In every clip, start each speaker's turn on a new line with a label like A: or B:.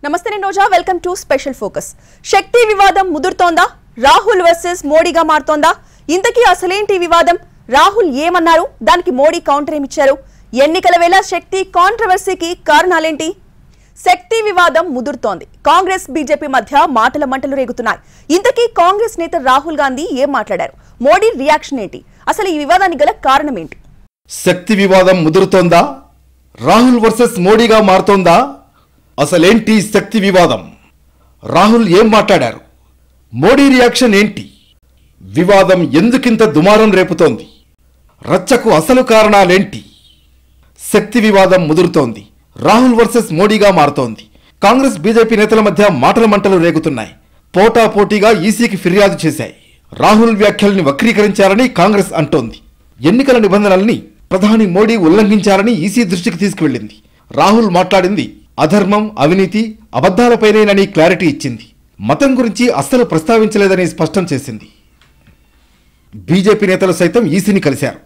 A: నమస్తే నేను రోజా welcome to special focus. శక్తి వివాదం ముదురుతోందా? రాహుల్ వర్సెస్ మోడీగా మారుతోందా? ఇంతకీ అసలేంటి వివాదం? రాహుల్ ఏమన్నారు? దానికి మోడీ కౌంటర్ ఏమిచ్చారు? ఎన్నికల వేళ శక్తి కాంట్రవర్సీకి కారణాలేంటి? శక్తి వివాదం ముదురుతోంది. కాంగ్రెస్ బీజేపీ మధ్య మాటల మంటలు రేగుతున్నాయి. ఇంతకీ కాంగ్రెస్ నేత రాహుల్ గాంధీ ఏం మాట్లాడారు? మోడీ రియాక్షన్ ఏంటి? అసలు ఈ వివాదానికి గల కారణం ఏంటి?
B: శక్తి వివాదం ముదురుతోందా? రాహుల్ వర్సెస్ మోడీగా మారుతోందా? అసలేంటి శక్తి వివాదం? రాహుల్ ఏం మాట్లాడారు? మోడీ రియాక్షన్ ఏంటి? వివాదం ఎందుకింత దుమారం రేపుతోంది? రచ్చకు అసలు కారణాలేంటి? శక్తి వివాదం ముదురుతోంది. రాహుల్ వర్సెస్ మోడీగా మారుతోంది. కాంగ్రెస్ బీజేపీ నేతల మధ్య మాటల మంటలు రేగుతున్నాయి. పోటాపోటీగా ఈసీకి ఫిర్యాదు చేశాయి. రాహుల్ వ్యాఖ్యల్ని వక్రీకరించారని కాంగ్రెస్ అంటోంది. ఎన్నికల నిబంధనల్ని ప్రధాని మోడీ ఉల్లంఘించారని ఈసీ దృష్టికి తీసుకువెళ్లింది. రాహుల్ మాట్లాడింది అధర్మం, అవినీతి, అబద్ధాలపైనేనని క్లారిటీ ఇచ్చింది. మతం గురించి అస్సలు ప్రస్తావించలేదని స్పష్టం చేసింది. బీజేపీ నేతలు సైతం ఈసీని కలిశారు.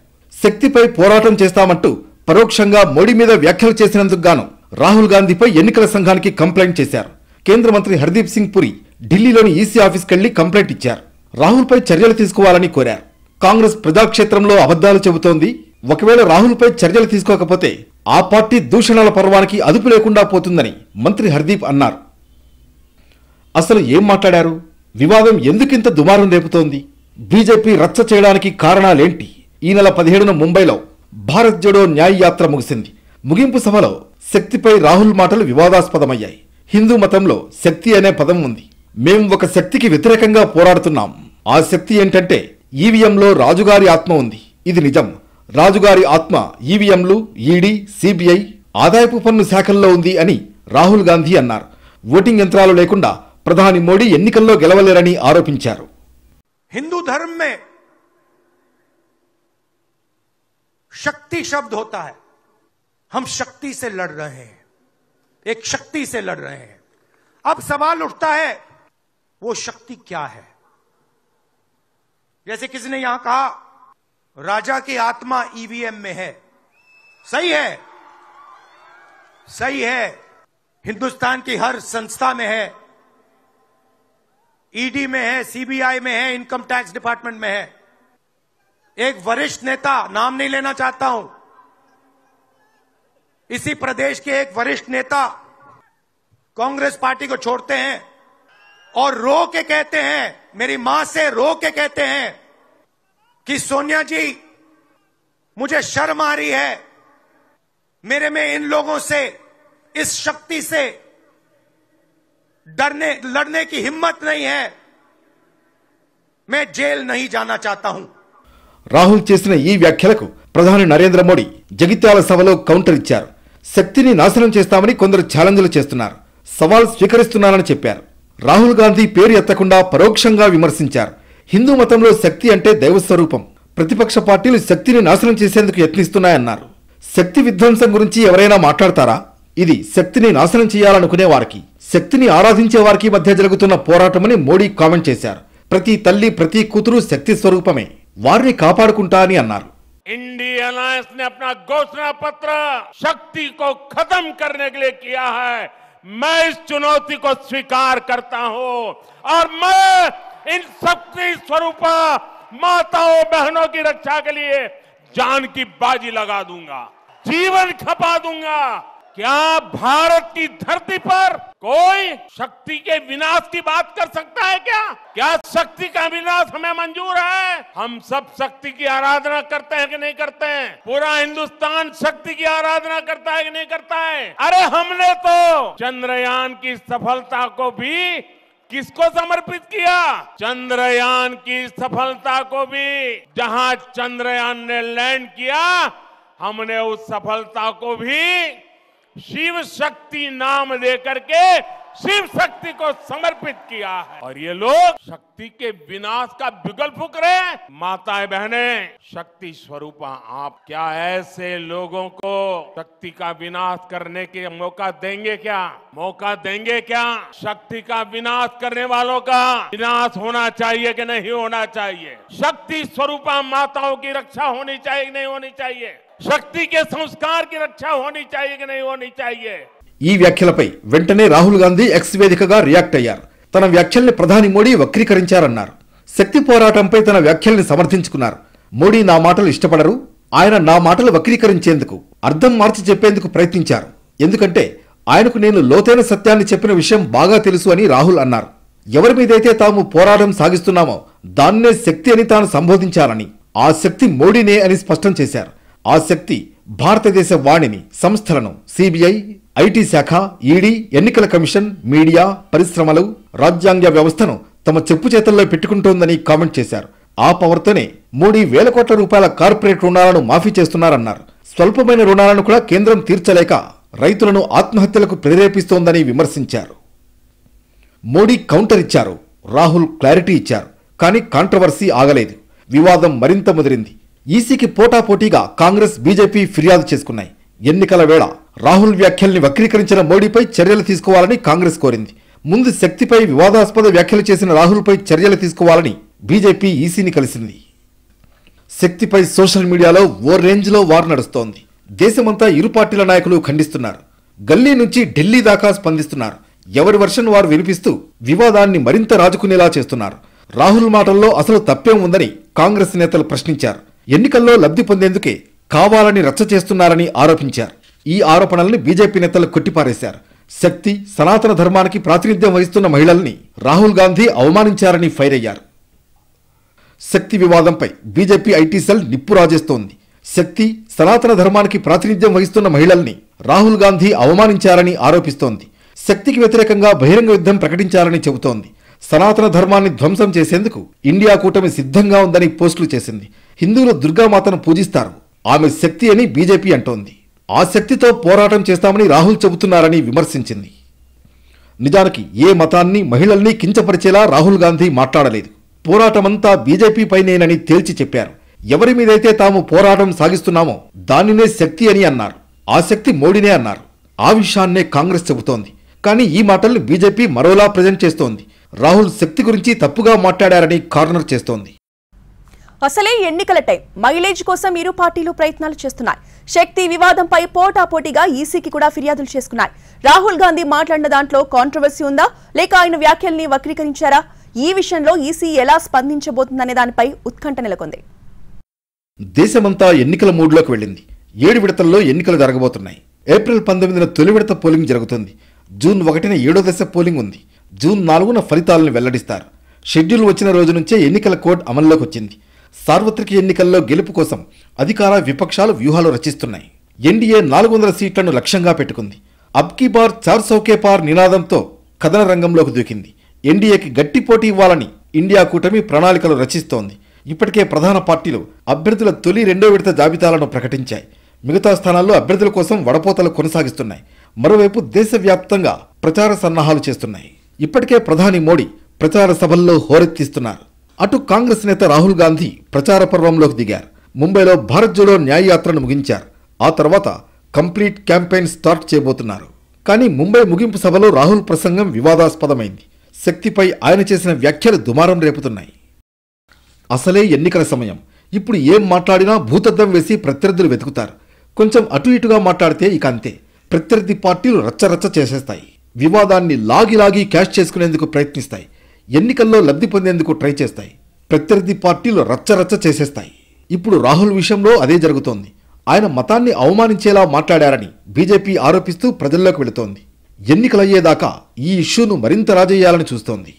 B: శక్తిపై పోరాటం చేస్తామంటూ పరోక్షంగా మోడీ మీద వ్యాఖ్యలు చేసినందుకు గాను రాహుల్ గాంధీపై ఎన్నికల సంఘానికి కంప్లైంట్ చేశారు. కేంద్ర మంత్రి హర్దీప్ సింగ్ పురి ఢిల్లీలోని ఈసీ ఆఫీస్కెళ్లి కంప్లైంట్ ఇచ్చారు. రాహుల్పై చర్యలు తీసుకోవాలని కోరారు. కాంగ్రెస్ ప్రజాక్షేత్రంలో అబద్ధాలు చెబుతోంది. ఒకవేళ రాహుల్పై చర్యలు తీసుకోకపోతే ఆ పార్టీ దూషణల పర్వానికి అదుపు లేకుండా పోతుందని మంత్రి హర్దీప్ అన్నారు. అసలు ఏం మాట్లాడారు? వివాదం ఎందుకింత దుమారం రేపుతోంది? బీజేపీ రచ్చ చేయడానికి కారణాలేంటి? ఈ నెల 17న ముంబైలో భారత్ జోడో న్యాయ యాత్ర ముగిసింది. ముగింపు సభలో శక్తిపై రాహుల్ మాటలు వివాదాస్పదమయ్యాయి. హిందూ మతంలో శక్తి అనే పదం ఉంది. మేం ఒక శక్తికి వ్యతిరేకంగా పోరాడుతున్నాం. ఆ శక్తి ఏంటంటే ఈవీఎంలో రాజుగారి ఆత్మ ఉంది. ఇది నిజం. రాజుగారి ఆత్మ ఈవీఎంలు, ఈడీ, సిబిఐ, ఆదాయపు పన్ను శాఖల్లో ఉంది అని రాహుల్ గాంధీ అన్నారు. ఓటింగ్ యంత్రాలు లేకుండా ప్రధాని మోడీ ఎన్నికల్లో గెలవలేరని ఆరోపించారు.
C: हिंदू धर्म में शक्ति शब्द होता है. हम शक्ति से लड़ रहे हैं, एक शक्ति से लड़ रहे हैं. अब सवाल उठता है वो शक्ति क्या है? जैसे किसी ने यहां कहा राजा की आत्मा ईवीएम में है. सही है, सही है. हिंदुस्तान की हर संस्था में है, ईडी में है, सीबीआई में है, इनकम टैक्स डिपार्टमेंट में है. एक वरिष्ठ नेता, नाम नहीं लेना चाहता हूं, इसी प्रदेश के एक वरिष्ठ नेता कांग्रेस पार्टी को छोड़ते हैं और रो के कहते हैं, मेरी मां से रो के कहते हैं कि सोनिया जी मुझे शर्म आ रही है, मेरे में इन लोगों से, इस शक्ति से लड़ने की हिम्मत नहीं है, मैं जेल नहीं जाना चाहता हूं.
B: రాహుల్ చేసిన ఈ వ్యాఖ్యలకు ప్రధాని నరేంద్ర మోడీ జగిత్యాల సభలో కౌంటర్ ఇచ్చారు. శక్తిని నాశనం చేస్తామని కొందరు ఛాలెంజ్లు చేస్తున్నారు. సవాల్ స్వీకరిస్తున్నానని చెప్పారు. రాహుల్ గాంధీ పేరు ఎత్తకుండా పరోక్షంగా విమర్శించారు. హిందూ మతంలో శక్తి అంటే దైవస్వరూపం. ప్రతిపక్ష పార్టీలు శక్తిని నాశనం చేసేందుకు యత్నిస్తున్నాయన్నారు. శక్తి విధ్వంసం గురించి ఎవరైనా మాట్లాడతారా? ఇది శక్తిని నాశనం చేయాలనుకునే వారికి, శక్తిని ఆరాధించే వారికి మధ్య జరుగుతున్న పోరాటమని మోడీ కామెంట్ చేశారు. ప్రతి తల్లి, ప్రతి కూతురు శక్తి స్వరూపమే. వారిని కాపాడుకుంటా అని అన్నారు.
D: इंडिया अलायंस ने अपना घोषणा पत्र शक्ति को खत्म करने के लिए किया है. मैं इस चुनौती को स्वीकार करता हूं और मैं इन शक्ति स्वरूप माताओं बहनों की रक्षा के लिए जान की बाजी लगा दूंगा, जीवन खपा दूंगा. क्या भारत की धरती पर कोई शक्ति के विनाश की बात कर सकता है? क्या शक्ति का विनाश हमें मंजूर है? हम सब शक्ति की आराधना करते हैं कि नहीं करते हैं? पूरा हिंदुस्तान शक्ति की आराधना करता है कि नहीं करता है? अरे हमने तो चंद्रयान की सफलता को भी किसको समर्पित किया? चंद्रयान की सफलता को भी, जहां चंद्रयान ने लैंड किया, हमने उस सफलता को भी शिव शक्ति नाम देकर के शिव शक्ति को समर्पित किया है. और ये लोग शक्ति के विनाश का बिगुल फूंक रहे हैं. माताएं बहनें, शक्ति स्वरूपा आप क्या ऐसे लोगों को शक्ति का विनाश करने के मौका देंगे क्या? मौका देंगे क्या? शक्ति का विनाश करने वालों का विनाश होना चाहिए कि नहीं होना चाहिए? शक्ति स्वरूपा माताओं की रक्षा होनी चाहिए कि नहीं होनी चाहिए? शक्ति के संस्कार की रक्षा होनी चाहिए कि नहीं होनी चाहिए?
B: ఈ వ్యాఖ్యలపై వెంటనే రాహుల్ గాంధీ ఎక్స్ వేదికగా రియాక్ట్ అయ్యారు. తన వ్యాఖ్యల్ని ప్రధాని మోడీ వక్రీకరించారన్నారు. శక్తి పోరాటంపై తన వ్యాఖ్యల్ని సమర్థించుకున్నారు. మోడీ నా మాటలు ఇష్టపడరు, ఆయన నా మాటలు వక్రీకరించేందుకు, అర్థం మార్చి చెప్పేందుకు ప్రయత్నించారు. ఎందుకంటే ఆయనకు నేను లోతైన సత్యాన్ని చెప్పిన విషయం బాగా తెలుసు అని రాహుల్ అన్నారు. ఎవరి మీదైతే తాము పోరాటం సాగిస్తున్నామో దాన్నే శక్తి అని తాను సంబోధించారని, ఆ శక్తి మోడీనే అని స్పష్టం చేశారు. ఆ శక్తి భారతదేశ వాణిని, సంస్థలను, సిబిఐ, ఐటీ శాఖ, ఈడీ, ఎన్నికల కమిషన్, మీడియా, పరిశ్రమలు, రాజ్యాంగ వ్యవస్థను తమ చెప్పు చేతల్లో పెట్టుకుంటోందని కామెంట్ చేశారు. ఆ పవర్తోనే మోడీ వేల కోట్ల రూపాయల కార్పొరేట్ రుణాలను మాఫీ చేస్తున్నారన్నారు. స్వల్పమైన రుణాలను కూడా కేంద్రం తీర్చలేక రైతులను ఆత్మహత్యలకు ప్రేరేపిస్తోందని విమర్శించారు. మోడీ కౌంటర్ ఇచ్చారు, రాహుల్ క్లారిటీ ఇచ్చారు. కానీ కాంట్రవర్సీ ఆగలేదు. వివాదం మరింత ముదిరింది. ఈసీకి పోటాపోటీగా కాంగ్రెస్, బీజేపీ ఫిర్యాదు చేసుకున్నాయి. ఎన్నికల వేళ రాహుల్ వ్యాఖ్యల్ని వక్రీకరించిన మోడీపై చర్యలు తీసుకోవాలని కాంగ్రెస్ కోరింది. ముందు శక్తిపై వివాదాస్పద వ్యాఖ్యలు చేసిన రాహుల్పై చర్యలు తీసుకోవాలని బీజేపీ ఈసీని కలిసింది. శక్తిపై సోషల్ మీడియాలో ఓ రేంజ్లో వార్ నడుస్తోంది. దేశమంతా ఇరు పార్టీల నాయకులు ఖండిస్తున్నారు. గల్లీ నుంచి ఢిల్లీ దాకా స్పందిస్తున్నారు. ఎవరి వర్షన్ వారు వినిపిస్తూ వివాదాన్ని మరింత రాజుకునేలా చేస్తున్నారు. రాహుల్ మాటల్లో అసలు తప్పేం ఉందని కాంగ్రెస్ నేతలు ప్రశ్నించారు. ఎన్నికల్లో లబ్ధి పొందేందుకే కావాలని రచ్చ చేస్తున్నారని ఆరోపించారు. ఈ ఆరోపణల్ని బీజేపీ నేతలు కొట్టిపారేశారు. శక్తి, సనాతన ధర్మానికి ప్రాతినిధ్యం వహిస్తున్న మహిళల్ని రాహుల్ గాంధీ అవమానించారని ఫైర్ అయ్యారు. శక్తి వివాదంపై బీజేపీ ఐటీ సెల్ నిప్పు రాజేస్తోంది. శక్తి, సనాతన ధర్మానికి ప్రాతినిధ్యం వహిస్తున్న మహిళల్ని రాహుల్ గాంధీ అవమానించారని ఆరోపిస్తోంది. శక్తికి వ్యతిరేకంగా బహిరంగ యుద్ధం ప్రకటించాలని చెబుతోంది. సనాతన ధర్మాన్ని ధ్వంసం చేసేందుకు ఇండియా కూటమి సిద్ధంగా ఉందని పోస్టులు చేసింది. హిందువులు దుర్గామాతను పూజిస్తారు, ఆమె శక్తి అని బీజేపీ అంటోంది. ఆ శక్తితో పోరాటం చేస్తామని రాహుల్ చెబుతున్నారని విమర్శించింది. నిజానికి ఏ మతాన్ని, మహిళల్ని కించపరిచేలా రాహుల్ గాంధీ మాట్లాడలేదు. పోరాటమంతా బీజేపీ పైనేనని తేల్చి చెప్పారు. ఎవరి మీదైతే తాము పోరాటం సాగిస్తున్నామో దానినే శక్తి అని అన్నారు. ఆ శక్తి మోడీనే అన్నారు. ఆ విషయాన్నే కాంగ్రెస్ చెబుతోంది. కానీ ఈ మాటల్ని బీజేపీ మరోలా ప్రజెంట్ చేస్తోంది. రాహుల్ శక్తి గురించి తప్పుగా మాట్లాడారని కార్నర్ చేస్తోంది.
A: అసలే ఎన్నికల టైం, మైలేజ్ కోసం ఇరు పార్టీలు ప్రయత్నాలు చేస్తున్నాయి. శక్తి వివాదంపై పోటాపోటీగా ఈసీకి కూడా ఫిర్యాదులు చేసుకున్నాయి. రాహుల్ గాంధీ మాట్లాడిన దాంట్లో కాంట్రవర్సీ ఉందా, లేక ఆయన వ్యాఖ్యల్ని వక్రీకరించారా? ఈ విషయంలో ఈసీ ఎలా స్పందించబోతుందనే దానిపై ఉత్కంఠ నెలకొంది.
B: దేశమంతా ఎన్నికల మూడ్లోకి వెళ్ళింది. 7 విడతల్లో ఎన్నికలు జరగబోతున్నాయి. ఏప్రిల్ 19న తొలి విడత పోలింగ్ జరుగుతుంది. జూన్ 1న 7వ దశ పోలింగ్ ఉంది. జూన్ 4న ఫలితాలను వెల్లడిస్తారు. షెడ్యూల్ వచ్చిన రోజు నుంచే ఎన్నికల కోడ్ అమల్లోకి వచ్చింది. సార్వత్రిక ఎన్నికల్లో గెలుపు కోసం అధికార, విపక్షాలు వ్యూహాలు రచిస్తున్నాయి. ఎన్డీఏ 400 సీట్లను లక్ష్యంగా పెట్టుకుంది. అబ్ కీ బార్ 400 కే పార్ నినాదంతో కథన రంగంలోకి దూకింది. ఎన్డీఏకి గట్టి పోటీ ఇవ్వాలని ఇండియా కూటమి ప్రణాళికలు రచిస్తోంది. ఇప్పటికే ప్రధాన పార్టీలు అభ్యర్థుల తొలి 2వ విడత జాబితాలను ప్రకటించాయి. మిగతా స్థానాల్లో అభ్యర్థుల కోసం వడపోతలు కొనసాగిస్తున్నాయి. మరోవైపు దేశవ్యాప్తంగా ప్రచార సన్నాహాలు చేస్తున్నాయి. ఇప్పటికే ప్రధాని మోడీ ప్రచార సభల్లో హోరెత్తిస్తున్నారు. అటు కాంగ్రెస్ నేత రాహుల్ గాంధీ ప్రచార పర్వంలోకి దిగారు. ముంబైలో భారత్ జోడో న్యాయ యాత్రను ముగించారు. ఆ తర్వాత కంప్లీట్ క్యాంపెయిన్ స్టార్ట్ చేయబోతున్నారు. కానీ ముంబై ముగింపు సభలో రాహుల్ ప్రసంగం వివాదాస్పదమైంది. శక్తిపై ఆయన చేసిన వ్యాఖ్యలు దుమారం రేపుతున్నాయి. అసలే ఎన్నికల సమయం. ఇప్పుడు ఏం మాట్లాడినా భూతద్దం వేసి ప్రత్యర్థులు వెతుకుతారు. కొంచెం అటు ఇటుగా మాట్లాడితే ఇక అంతే. ప్రత్యర్థి పార్టీలు రచ్చరచ్చ చేసేస్తాయి. వివాదాన్ని లాగి క్యాష్ చేసుకునేందుకు ప్రయత్నిస్తాయి. ఎన్నికల్లో లబ్ధి పొందేందుకు ట్రై చేస్తాయి. ప్రత్యర్థి పార్టీలు రచ్చరచ్చ చేసేస్తాయి. ఇప్పుడు రాహుల్ విషయంలో అదే జరుగుతోంది. ఆయన మతాన్ని అవమానించేలా మాట్లాడారని బీజేపీ ఆరోపిస్తూ ప్రజల్లోకి వెళుతోంది. ఎన్నికలయ్యేదాకా ఈ ఇష్యూను మరింత రాజేయాలని చూస్తోంది.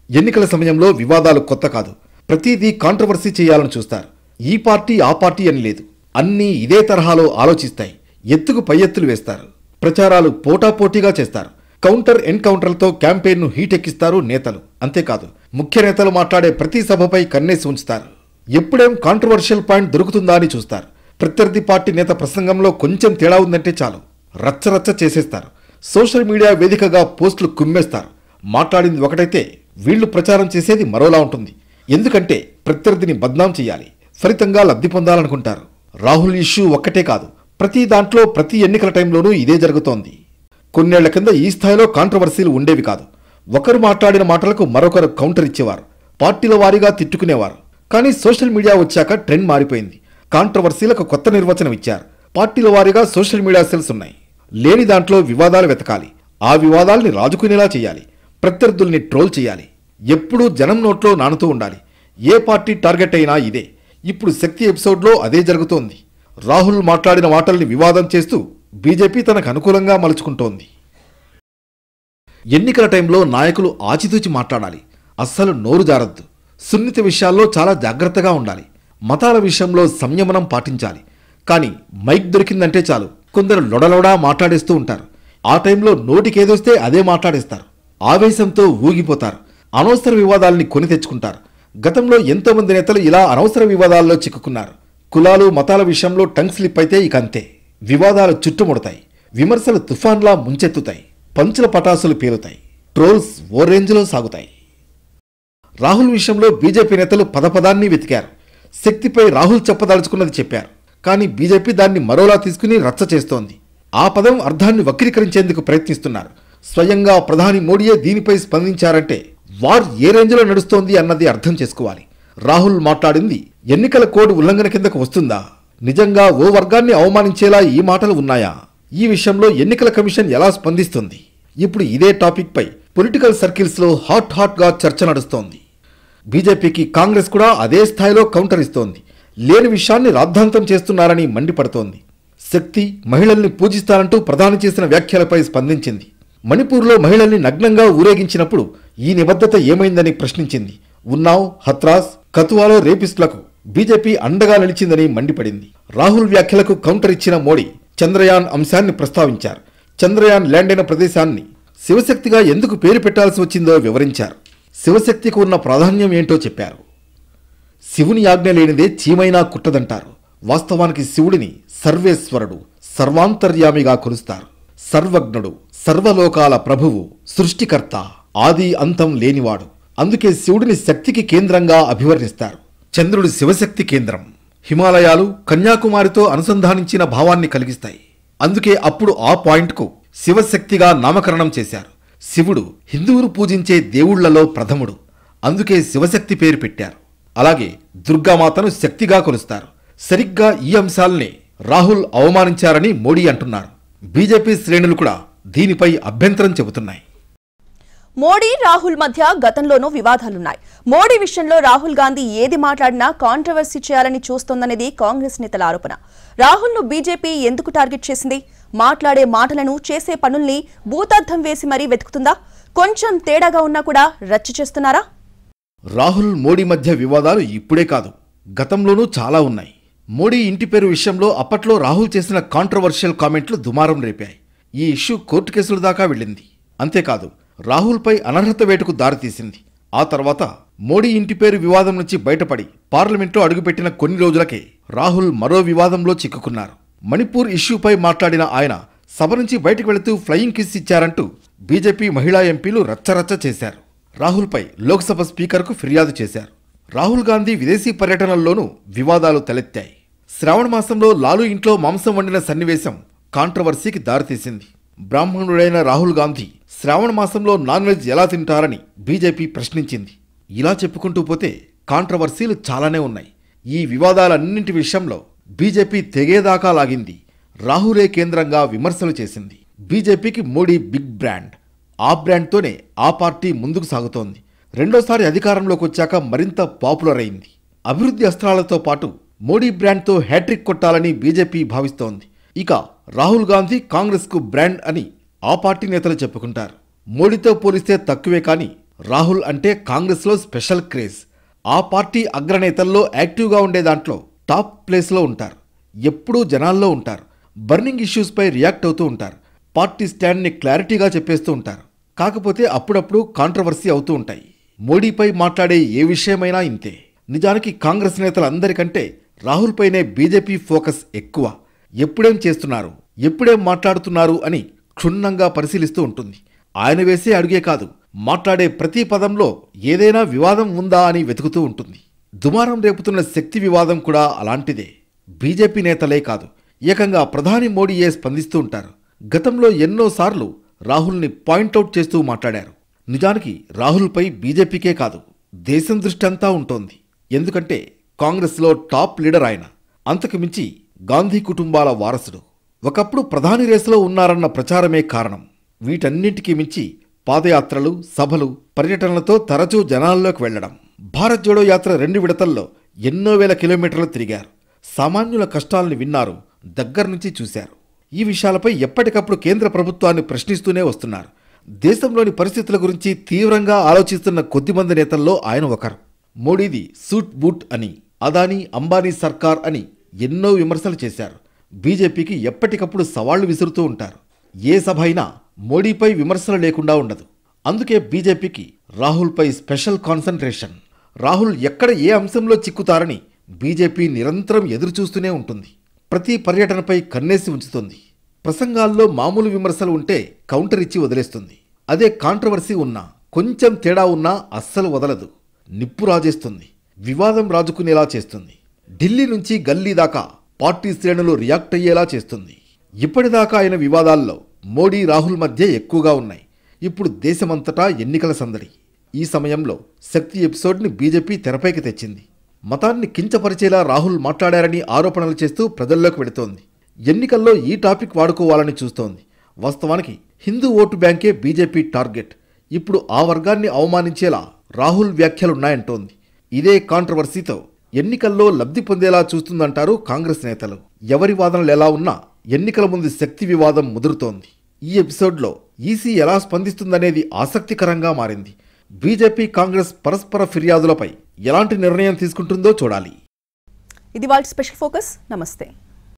B: ఎన్నికల సమయంలో వివాదాలు కొత్త కాదు. ప్రతిదీ కాంట్రవర్సీ చేయాలని చూస్తారు. ఈ పార్టీ ఆ పార్టీ అని లేదు. అన్నీ ఇదే తరహాలో ఆలోచిస్తాయి. ఎత్తుకు పై ఎత్తులు వేస్తారు. ప్రచారాలు పోటాపోటీగా చేస్తారు. కౌంటర్ ఎన్కౌంటర్లతో క్యాంపెయిన్ను హీటెక్కిస్తారు నేతలు. అంతేకాదు, ముఖ్య నేతలు మాట్లాడే ప్రతి సభపై కన్నేసి ఉంచుతారు. ఎప్పుడేం కాంట్రవర్షియల్ పాయింట్ దొరుకుతుందా అని చూస్తారు. ప్రత్యర్థి పార్టీ నేత ప్రసంగంలో కొంచెం తేడా ఉందంటే చాలు రచ్చరచ్చ చేసేస్తారు. సోషల్ మీడియా వేదికగా పోస్టులు కుమ్మేస్తారు. మాట్లాడింది ఒకటైతే వీళ్లు ప్రచారం చేసేది మరోలా ఉంటుంది. ఎందుకంటే ప్రత్యర్థిని బద్నాం చేయాలి, ఫలితంగా లబ్ధి పొందాలనుకుంటారు. రాహుల్ ఇష్యూ ఒక్కటే కాదు, ప్రతి దాంట్లో ప్రతి ఎన్నికల టైంలోనూ ఇదే జరుగుతోంది. కొన్నేళ్ల కింద ఈ స్థాయిలో కాంట్రవర్సీలు ఉండేవి కాదు. ఒకరు మాట్లాడిన మాటలకు మరొకరు కౌంటర్ ఇచ్చేవారు. పార్టీల వారీగా తిట్టుకునేవారు. కానీ సోషల్ మీడియా వచ్చాక ట్రెండ్ మారిపోయింది. కాంట్రవర్సీలకు కొత్త నిర్వచనం ఇచ్చారు. పార్టీల వారీగా సోషల్ మీడియా సెల్స్ ఉన్నాయి. లేని దాంట్లో వివాదాలు వెతకాలి, ఆ వివాదాల్ని రాజుకునేలా చేయాలి, ప్రత్యర్థుల్ని ట్రోల్ చేయాలి, ఎప్పుడూ జనం నోట్లో నానుతూ ఉండాలి. ఏ పార్టీ టార్గెట్ అయినా ఇదే. ఇప్పుడు శక్తి ఎపిసోడ్లో అదే జరుగుతోంది. రాహుల్ మాట్లాడిన మాటల్ని వివాదం చేస్తూ బీజేపీ తనకు అనుకూలంగా మలుచుకుంటోంది. ఎన్నికల టైంలో నాయకులు ఆచితూచి మాట్లాడాలి, అస్సలు నోరు జారద్దు. సున్నిత విషయాల్లో చాలా జాగ్రత్తగా ఉండాలి. మతాల విషయంలో సంయమనం పాటించాలి. కానీ మైక్ దొరికిందంటే చాలు కొందరు లొడలొడా మాట్లాడేస్తూ ఉంటారు. ఆ టైంలో నోటికేదొస్తే అదే మాట్లాడేస్తారు. ఆవేశంతో ఊగిపోతారు. అనవసర వివాదాల్ని కొని తెచ్చుకుంటారు. గతంలో ఎంతోమంది నేతలు ఇలా అనవసర వివాదాల్లో చిక్కుకున్నారు. కులాలు మతాల విషయంలో టంగ్ స్లిప్ అయితే ఇక అంతే. వివాదాలు చుట్టుముడతాయి, విమర్శలు తుఫాన్లా ముంచెత్తుతాయి, పంచుల పటాసులు పేలుతాయి, ట్రోల్స్ ఓ రేంజ్లో సాగుతాయి. రాహుల్ విషయంలో బీజేపీ నేతలు పదపదాన్ని వెతికారు. శక్తిపై రాహుల్ చెప్పదలుచుకున్నది చెప్పారు. కానీ బీజేపీ దాన్ని మరోలా తీసుకుని రచ్చ చేస్తోంది. ఆ పదం అర్థాన్ని వక్రీకరించేందుకు ప్రయత్నిస్తున్నారు. స్వయంగా ప్రధాని మోడీయే దీనిపై స్పందించారంటే వార్ ఏ రేంజ్లో నడుస్తోంది అన్నది అర్థం చేసుకోవాలి. రాహుల్ మాట్లాడింది ఎన్నికల కోడ్ ఉల్లంఘన కిందకు వస్తుందా? నిజంగా ఓ వర్గాన్ని అవమానించేలా ఈ మాటలు ఉన్నాయా? ఈ విషయంలో ఎన్నికల కమిషన్ ఎలా స్పందిస్తుంది? ఇప్పుడు ఇదే టాపిక్ పై పొలిటికల్ సర్కిల్స్ లో హాట్ గా చర్చ నడుస్తోంది. బీజేపీకి కాంగ్రెస్ కూడా అదే స్థాయిలో కౌంటర్ ఇస్తోంది. లేని విషయాన్ని రాద్ధాంతం చేస్తున్నారని మండిపడుతోంది. శక్తి మహిళల్ని పూజిస్తానంటూ ప్రధాని చేసిన వ్యాఖ్యలపై స్పందించింది. మణిపూర్లో మహిళల్ని నగ్నంగా ఊరేగించినప్పుడు ఈ నిబద్ధత ఏమైందని ప్రశ్నించింది. ఉన్నావ్, హత్రాస్, కతువాలో రేపిస్టులకు బీజేపీ అండగా నిలిచిందని మండిపడింది. రాహుల్ వ్యాఖ్యలకు కౌంటర్ ఇచ్చిన మోడీ చంద్రయాన్ అంశాన్ని ప్రస్తావించారు. చంద్రయాన్ ల్యాండ్ అయిన ప్రదేశాన్ని శివశక్తిగా ఎందుకు పేరు పెట్టాల్సి వచ్చిందో వివరించారు. శివశక్తికి ఉన్న ప్రాధాన్యం ఏంటో చెప్పారు. శివుని ఆజ్ఞ లేనిదే చీమైనా కుట్టదంటారు. వాస్తవానికి శివుడిని సర్వేశ్వరుడు, సర్వాంతర్యామిగా కొలుస్తారు. సర్వజ్ఞుడు, సర్వలోకాల ప్రభువు, సృష్టికర్త, ఆది అంతం లేనివాడు. అందుకే శివుడిని శక్తికి కేంద్రంగా అభివర్ణిస్తారు. చంద్రుడు శివశక్తి కేంద్రం. హిమాలయాలు కన్యాకుమారితో అనుసంధానించిన భావాన్ని కలిగిస్తాయి. అందుకే అప్పుడు ఆ పాయింట్కు శివశక్తిగా నామకరణం చేశారు. శివుడు హిందువులు పూజించే దేవుళ్లలో ప్రథముడు. అందుకే శివశక్తి పేరు పెట్టారు. అలాగే దుర్గామాతను శక్తిగా కొలుస్తారు. సరిగ్గా ఈ అంశాలనే రాహుల్ అవమానించారని మోడీ అంటున్నారు. బీజేపీ శ్రేణులు కూడా దీనిపై అభ్యంతరం చెబుతున్నాయి.
A: మోడీ రాహుల్ మధ్య గతంలోనూ వివాదాలున్నాయి. మోడీ విషయంలో రాహుల్ గాంధీ ఏది మాట్లాడినా కాంట్రవర్సీ చేయాలని చూస్తోందనేది కాంగ్రెస్ నేతల ఆరోపణ. రాహుల్ను బీజేపీ ఎందుకు టార్గెట్ చేసింది? మాట్లాడే మాటలను, చేసే పనుల్ని భూతార్థం వేసి మరీ వెతుకుతుందా? కొంచెం తేడాగా ఉన్నా కూడా రచ్చ చేస్తున్నారా?
B: రాహుల్ మోడీ మధ్య వివాదాలు ఇప్పుడే కాదు, గతంలోనూ చాలా ఉన్నాయి. మోడీ ఇంటి పేరు విషయంలో అప్పట్లో రాహుల్ చేసిన కాంట్రవర్షియల్ కామెంట్లు దుమారం రేపాయి. ఈ ఇష్యూ కోర్టు కేసుల దాకా వెళ్ళింది. అంతేకాదు, రాహుల్పై అనర్హత వేటుకు దారితీసింది. ఆ తర్వాత మోడీ ఇంటి పేరు వివాదం నుంచి బయటపడి పార్లమెంట్లో అడుగుపెట్టిన కొన్ని రోజులకే రాహుల్ మరో వివాదంలో చిక్కుకున్నారు. మణిపూర్ ఇష్యూపై మాట్లాడిన ఆయన సభ నుంచి బయటకు వెళుతూ ఫ్లయింగ్ కిస్ ఇచ్చారంటూ బీజేపీ మహిళా ఎంపీలు రచ్చరచ్చ చేశారు. రాహుల్పై లోక్సభ స్పీకర్కు ఫిర్యాదు చేశారు. రాహుల్ గాంధీ విదేశీ పర్యటనల్లోనూ వివాదాలు తలెత్తాయి. శ్రావణ మాసంలో లాలూ ఇంట్లో మాంసం వండిన సన్నివేశం కాంట్రవర్సీకి దారితీసింది. బ్రాహ్మణుడైన రాహుల్ గాంధీ శ్రావణ మాసంలో నాన్ వెజ్ ఎలా తింటారని బీజేపీ ప్రశ్నించింది. ఇలా చెప్పుకుంటూ పోతే కాంట్రవర్సీలు చాలానే ఉన్నాయి. ఈ వివాదాలన్నింటి విషయంలో బీజేపీ తెగేదాకా లాగింది. రాహులే కేంద్రంగా విమర్శలు చేసింది. బీజేపీకి మోడీ బిగ్ బ్రాండ్. ఆ బ్రాండ్తోనే ఆ పార్టీ ముందుకు సాగుతోంది. రెండోసారి అధికారంలోకి వచ్చాక మరింత పాపులర్ అయింది. అభివృద్ధి అస్త్రాలతో పాటు మోడీ బ్రాండ్తో హ్యాట్రిక్ కొట్టాలని బీజేపీ భావిస్తోంది. ఇక రాహుల్ గాంధీ కాంగ్రెస్కు బ్రాండ్ అని ఆ పార్టీ నేతలు చెప్పుకుంటారు. మోడీతో పోలిస్తే తక్కువే, కానీ రాహుల్ అంటే కాంగ్రెస్లో స్పెషల్ క్రేజ్. ఆ పార్టీ అగ్రనేతల్లో యాక్టివ్గా ఉండే దాంట్లో టాప్ ప్లేస్లో ఉంటారు. ఎప్పుడూ జనాల్లో ఉంటారు. బర్నింగ్ ఇష్యూస్పై రియాక్ట్ అవుతూ ఉంటారు. పార్టీ స్టాండ్ని క్లారిటీగా చెప్పేస్తూ ఉంటారు. కాకపోతే అప్పుడప్పుడు కాంట్రవర్సీ అవుతూ ఉంటాయి. మోడీపై మాట్లాడే ఏ విషయమైనా ఇంతే. నిజానికి కాంగ్రెస్ నేతలందరికంటే రాహుల్పైనే బీజేపీ ఫోకస్ ఎక్కువ. ఎప్పుడేం చేస్తున్నారు, ఎప్పుడేం మాట్లాడుతున్నారు అని క్షుణ్ణంగా పరిశీలిస్తూ ఉంటుంది. ఆయన వేసే అడుగే కాదు, మాట్లాడే ప్రతి పదంలో ఏదైనా వివాదం ఉందా అని వెతుకుతూ ఉంటుంది. దుమారం రేపుతున్న శక్తి వివాదం కూడా అలాంటిదే. బీజేపీ నేతలే కాదు, ఏకంగా ప్రధాని మోడీయే స్పందిస్తూ ఉంటారు. గతంలో ఎన్నోసార్లు రాహుల్ని పాయింట్అవుట్ చేస్తూ మాట్లాడారు. నిజానికి రాహుల్పై బీజేపీకే కాదు, దేశం దృష్టి అంతా ఉంటోంది. ఎందుకంటే కాంగ్రెస్లో టాప్ లీడర్ ఆయన. అంతకు మించి గాంధీ కుటుంబాల వారసుడు. ఒకప్పుడు ప్రధాని రేసులో ఉన్నారన్న ప్రచారమే కారణం. వీటన్నింటికీ మించి పాదయాత్రలు, సభలు, పర్యటనలతో తరచూ జనాల్లోకి వెళ్లడం. భారత్ జోడో యాత్ర 2 విడతల్లో ఎన్నో వేల కిలోమీటర్లు తిరిగారు. సామాన్యుల కష్టాల్ని విన్నారు, దగ్గర్నుంచి చూశారు. ఈ విషయాలపై ఎప్పటికప్పుడు కేంద్ర ప్రభుత్వాన్ని ప్రశ్నిస్తూనే వస్తున్నారు. దేశంలోని పరిస్థితుల గురించి తీవ్రంగా ఆలోచిస్తున్న కొద్దిమంది నేతల్లో ఆయన ఒకరు. మోడీది సూట్ బూట్ అని, అదానీ అంబానీ సర్కార్ అని ఎన్నో విమర్శలు చేశారు. బీజేపీకి ఎప్పటికప్పుడు సవాళ్లు విసురుతూ ఉంటారు. ఏ సభ అయినా మోడీపై విమర్శలు లేకుండా ఉండదు. అందుకే బీజేపీకి రాహుల్పై స్పెషల్ కాన్సంట్రేషన్. రాహుల్ ఎక్కడ ఏ అంశంలో చిక్కుతారని బీజేపీ నిరంతరం ఎదురుచూస్తూనే ఉంటుంది. ప్రతి పర్యటనపై కన్నేసి ఉంచుతుంది. ప్రసంగాల్లో మామూలు విమర్శలు ఉంటే కౌంటర్ ఇచ్చి వదిలేస్తుంది. అదే కాంట్రవర్సీ ఉన్నా, కొంచెం తేడా ఉన్నా అస్సలు వదలదు. నిప్పు రాజేస్తుంది, వివాదం రాజుకునేలా చేస్తుంది. ఢిల్లీ నుంచి గల్లీ దాకా పార్టీ శ్రేణులు రియాక్ట్ అయ్యేలా చేస్తుంది. ఇప్పటిదాకా అయిన వివాదాల్లో మోడీ, రాహుల్ మధ్య ఎక్కువగా ఉన్నాయి. ఇప్పుడు దేశమంతటా ఎన్నికల సందడి. ఈ సమయంలో శక్తి ఎపిసోడ్ని బీజేపీ తెరపైకి తెచ్చింది. మతాన్ని కించపరిచేలా రాహుల్ మాట్లాడారని ఆరోపణలు చేస్తూ ప్రజల్లోకి వెళుతోంది. ఎన్నికల్లో ఈ టాపిక్ వాడుకోవాలని చూస్తోంది. వాస్తవానికి హిందూ ఓటు బ్యాంకే బీజేపీ టార్గెట్. ఇప్పుడు ఆ వర్గాన్ని అవమానించేలా రాహుల్ వ్యాఖ్యలున్నాయంటోంది. ఇదే కాంట్రవర్సీతో ఎన్నికల్లో లబ్ధి పొందేలా చూస్తుందంటారు కాంగ్రెస్ నేతలు. ఎవరి వాదనలు ఎలా ఉన్నా ఎన్నికల ముందు శక్తి వివాదం ముదురుతోంది. ఈ ఎపిసోడ్లో ఈసీ ఎలా స్పందిస్తుందనేది ఆసక్తికరంగా మారింది. బీజేపీ, కాంగ్రెస్ పరస్పర ఫిర్యాదులపై ఎలాంటి నిర్ణయం తీసుకుంటుందో చూడాలి.
A: ఇది వాళ్ళ స్పెషల్ ఫోకస్. నమస్తే.